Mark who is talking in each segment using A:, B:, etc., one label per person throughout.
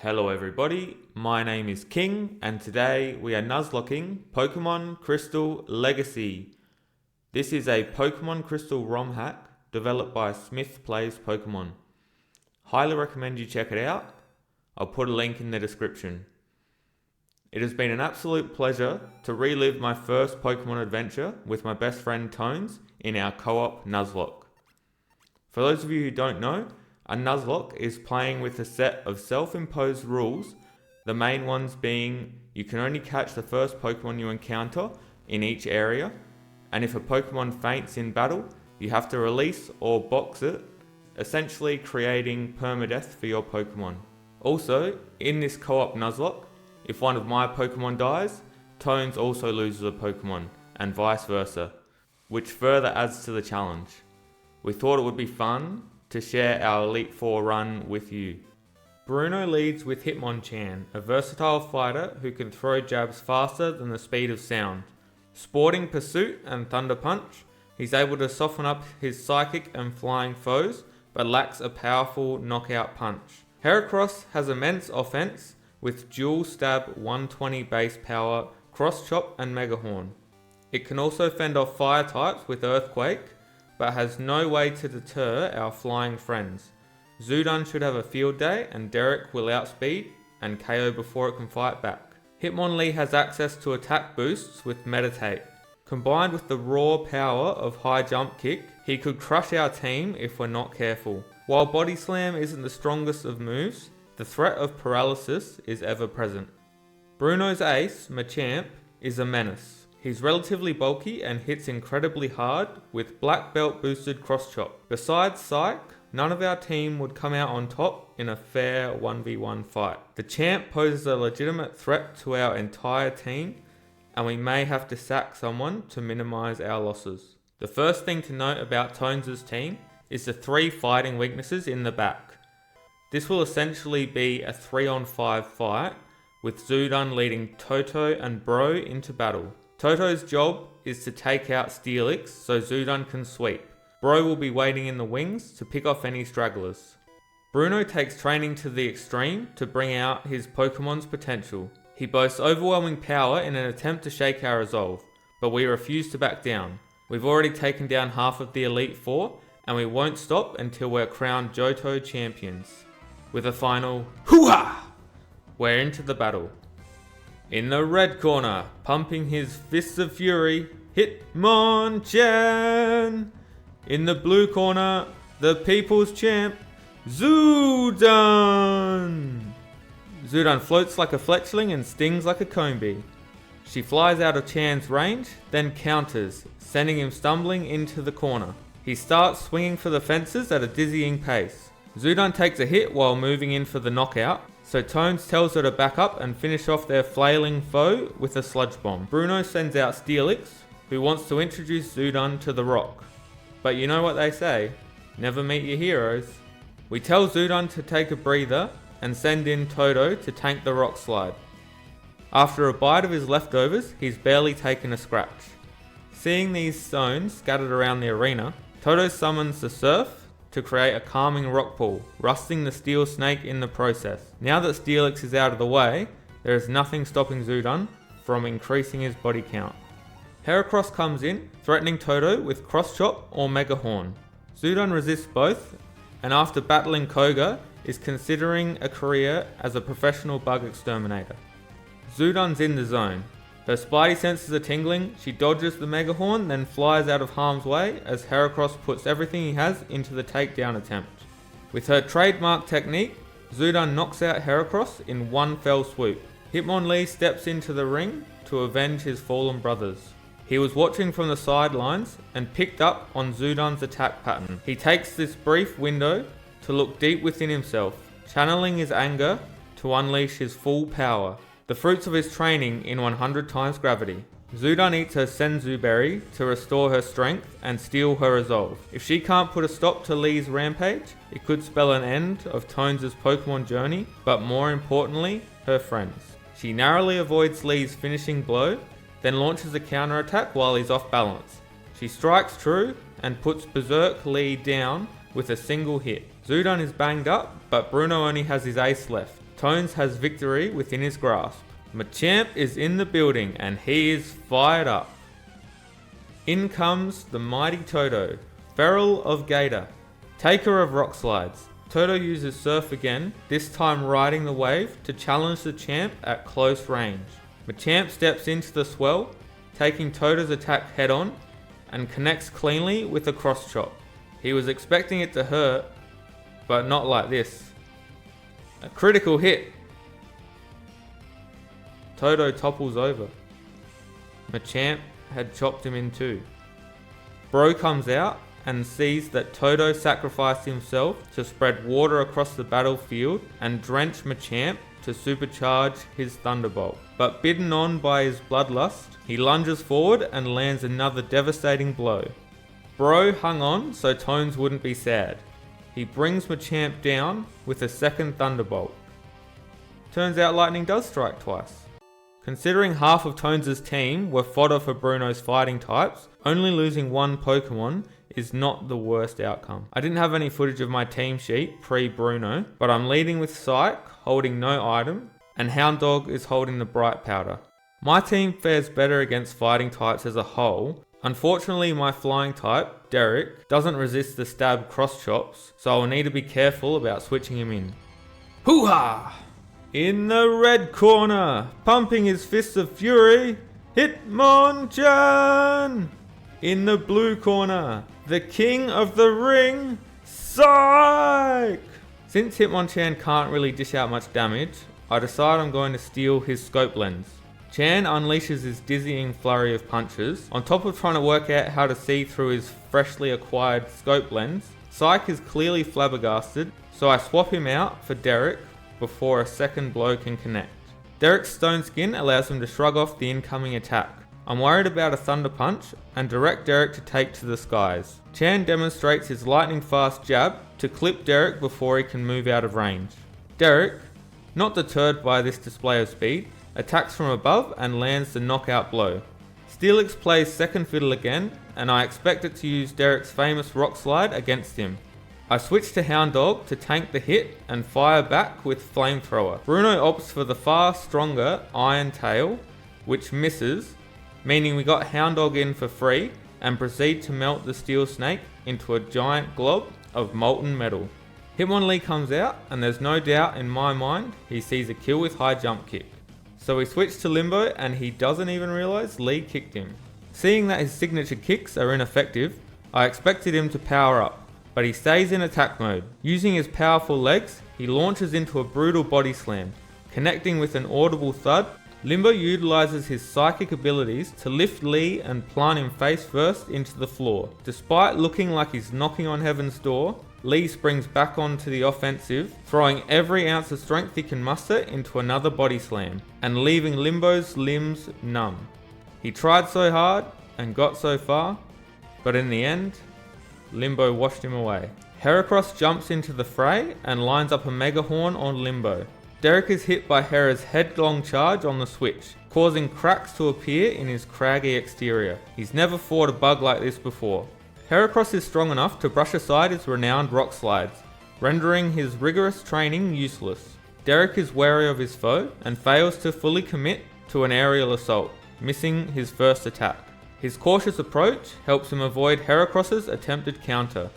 A: Hello everybody, my name is King and today we are Nuzlocking Pokemon Crystal Legacy. This is a Pokemon Crystal ROM hack developed by SmithPlaysPokemon. Highly recommend you check it out. I'll put a link in the description. It has been an absolute pleasure to relive my first Pokemon adventure with my best friend Tones in our co-op Nuzlocke. For those of you who don't know, a Nuzlocke is playing with a set of self-imposed rules, the main ones being you can only catch the first Pokemon you encounter in each area, and if a Pokemon faints in battle, you have to release or box it, essentially creating permadeath for your Pokemon. Also, in this co-op Nuzlocke, if one of my Pokemon dies, Tones also loses a Pokemon, and vice versa, which further adds to the challenge. We thought it would be fun to share our Elite Four run with you. Bruno leads with Hitmonchan, a versatile fighter who can throw jabs faster than the speed of sound. Sporting Pursuit and Thunder Punch, he's able to soften up his psychic and flying foes, but lacks a powerful knockout punch. Heracross has immense offense with dual stab 120 base power, Cross Chop and Mega Horn. It can also fend off fire types with Earthquake, but has no way to deter our flying friends. Zudon should have a field day and Derek will outspeed and KO before it can fight back. Hitmonlee has access to attack boosts with Meditate. Combined with the raw power of High Jump Kick, he could crush our team if we're not careful. While Body Slam isn't the strongest of moves, the threat of paralysis is ever present. Bruno's ace, Machamp, is a menace. He's relatively bulky and hits incredibly hard with Black Belt boosted Cross Chop. Besides Psych, none of our team would come out on top in a fair 1v1 fight. The champ poses a legitimate threat to our entire team, and we may have to sack someone to minimize our losses. The first thing to note about Tones' team is the 3 fighting weaknesses in the back. This will essentially be a 3-on-5 fight, with Zudon leading Toto and Bro into battle. Toto's job is to take out Steelix so Zudon can sweep. Bro will be waiting in the wings to pick off any stragglers. Bruno takes training to the extreme to bring out his Pokemon's potential. He boasts overwhelming power in an attempt to shake our resolve, but we refuse to back down. We've already taken down half of the Elite Four, and we won't stop until we're crowned Johto Champions. With a final hoo-ha! We're into the battle. In the red corner, pumping his fists of fury, Hitmonchan. In the blue corner, the people's champ, Zudon. Zudon floats like a fletchling and stings like a combi. She flies out of Chan's range, then counters, sending him stumbling into the corner. He starts swinging for the fences at a dizzying pace. Zudon takes a hit while moving in for the knockout, so Tones tells her to back up and finish off their flailing foe with a sludge bomb. Bruno sends out Steelix, who wants to introduce Zudon to the rock. But you know what they say, never meet your heroes. We tell Zudon to take a breather and send in Toto to tank the rock slide. After a bite of his leftovers, he's barely taken a scratch. Seeing these stones scattered around the arena, Toto summons the Surf to create a calming rock pool, rusting the Steel Snake in the process. Now that Steelix is out of the way, there is nothing stopping Zudon from increasing his body count. Heracross comes in, threatening Toto with Cross Chop or Mega Horn. Zudon resists both, and after battling Koga, is considering a career as a professional bug exterminator. Zudon's in the zone. Her spidey senses are tingling, she dodges the Mega Horn, then flies out of harm's way as Heracross puts everything he has into the takedown attempt. With her trademark technique, Zudon knocks out Heracross in one fell swoop. Hitmonlee steps into the ring to avenge his fallen brothers. He was watching from the sidelines and picked up on Zudon's attack pattern. He takes this brief window to look deep within himself, channeling his anger to unleash his full power. The fruits of his training in 100 times gravity. Zudon eats her Senzu berry to restore her strength and steal her resolve. If she can't put a stop to Lee's rampage, it could spell an end of Tones' Pokemon journey, but more importantly, her friends. She narrowly avoids Lee's finishing blow, then launches a counterattack while he's off balance. She strikes true and puts Berserk Lee down with a single hit. Zudon is banged up, but Bruno only has his ace left. Tones has victory within his grasp. Machamp is in the building and he is fired up. In comes the mighty Toto, Feral of Gator, taker of rock slides. Toto uses Surf again, this time riding the wave to challenge the champ at close range. Machamp steps into the swell, taking Toto's attack head on, and connects cleanly with a cross chop. He was expecting it to hurt, but not like this. A critical hit. Toto topples over. Machamp had chopped him in two. Bro comes out and sees that Toto sacrificed himself to spread water across the battlefield and drench Machamp to supercharge his Thunderbolt. But bidden on by his bloodlust, he lunges forward and lands another devastating blow. Bro hung on so Tones wouldn't be sad. He brings Machamp down with a second Thunderbolt. Turns out lightning does strike twice. Considering half of Tones' team were fodder for Bruno's fighting types, only losing one Pokemon is not the worst outcome. I didn't have any footage of my team sheet pre-Bruno, but I'm leading with Psyche, holding no item, and Houndour is holding the Bright Powder. My team fares better against fighting types as a whole. Unfortunately, my flying type, Derek, doesn't resist the stab cross chops, so I will need to be careful about switching him in. Hoo-ha! In the red corner, pumping his fists of fury, Hitmonchan! In the blue corner, the king of the ring, Psyche! Since Hitmonchan can't really dish out much damage, I decide I'm going to steal his scope lens. Chan unleashes his dizzying flurry of punches. On top of trying to work out how to see through his freshly acquired scope lens, Psyche is clearly flabbergasted, so I swap him out for Derek before a second blow can connect. Derek's stone skin allows him to shrug off the incoming attack. I'm worried about a thunder punch and direct Derek to take to the skies. Chan demonstrates his lightning fast jab to clip Derek before he can move out of range. Derek, not deterred by this display of speed, attacks from above and lands the knockout blow. Steelix plays second fiddle again, and I expect it to use Derek's famous rock slide against him. I switch to Houndour to tank the hit and fire back with Flamethrower. Bruno opts for the far stronger Iron Tail, which misses, meaning we got Houndour in for free, and proceed to melt the Steel Snake into a giant glob of molten metal. Hitmonlee comes out, and there's no doubt in my mind he sees a kill with high jump kick. So we switch to Limbo and he doesn't even realise Lee kicked him. Seeing that his signature kicks are ineffective, I expected him to power up, but he stays in attack mode. Using his powerful legs, he launches into a brutal body slam. Connecting with an audible thud, Limbo utilises his psychic abilities to lift Lee and plant him face first into the floor. Despite looking like he's knocking on heaven's door, Lee springs back onto the offensive, throwing every ounce of strength he can muster into another body slam, and leaving Limbo's limbs numb. He tried so hard and got so far, but in the end, Limbo washed him away. Heracross jumps into the fray and lines up a Mega Horn on Limbo. Derek is hit by Hera's headlong charge on the switch, causing cracks to appear in his craggy exterior. He's never fought a bug like this before. Heracross is strong enough to brush aside his renowned rock slides, rendering his rigorous training useless. Derek is wary of his foe and fails to fully commit to an aerial assault, missing his first attack. His cautious approach helps him avoid Heracross's attempted counter.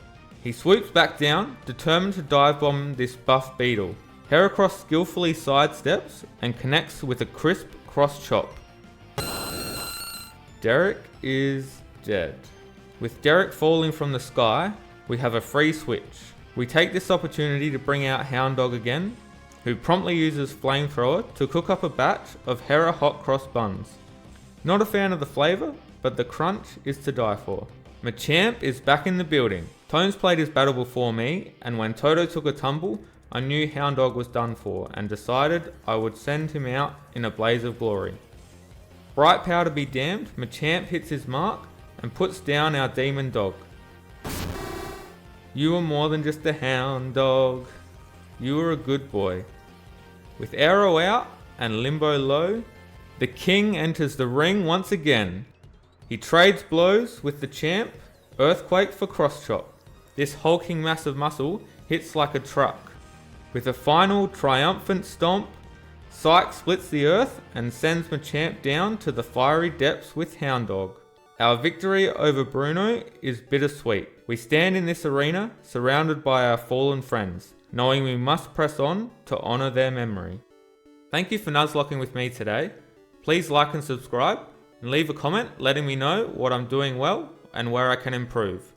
A: He swoops back down, determined to dive bomb this buff beetle. Heracross skillfully sidesteps and connects with a crisp cross chop. Derek is dead. With Derek falling from the sky, we have a free switch. We take this opportunity to bring out Houndour again, who promptly uses Flamethrower to cook up a batch of Hera Hot Cross buns. Not a fan of the flavour, but the crunch is to die for. Machamp is back in the building. Tones played his battle before me, and when Toto took a tumble, I knew Houndour was done for and decided I would send him out in a blaze of glory. Bright Powder be damned, Machamp hits his mark and puts down our demon dog. You were more than just a hound dog. You were a good boy. With Arrow out and Limbo low, the king enters the ring once again. He trades blows with the champ, Earthquake for cross chop. This hulking mass of muscle hits like a truck. With a final triumphant stomp, Psyche splits the earth and sends Machamp down to the fiery depths with Hounddog. Our victory over Bruno is bittersweet. We stand in this arena surrounded by our fallen friends, knowing we must press on to honour their memory. Thank you for Nuzlocking with me today. Please like and subscribe, and leave a comment letting me know what I'm doing well and where I can improve.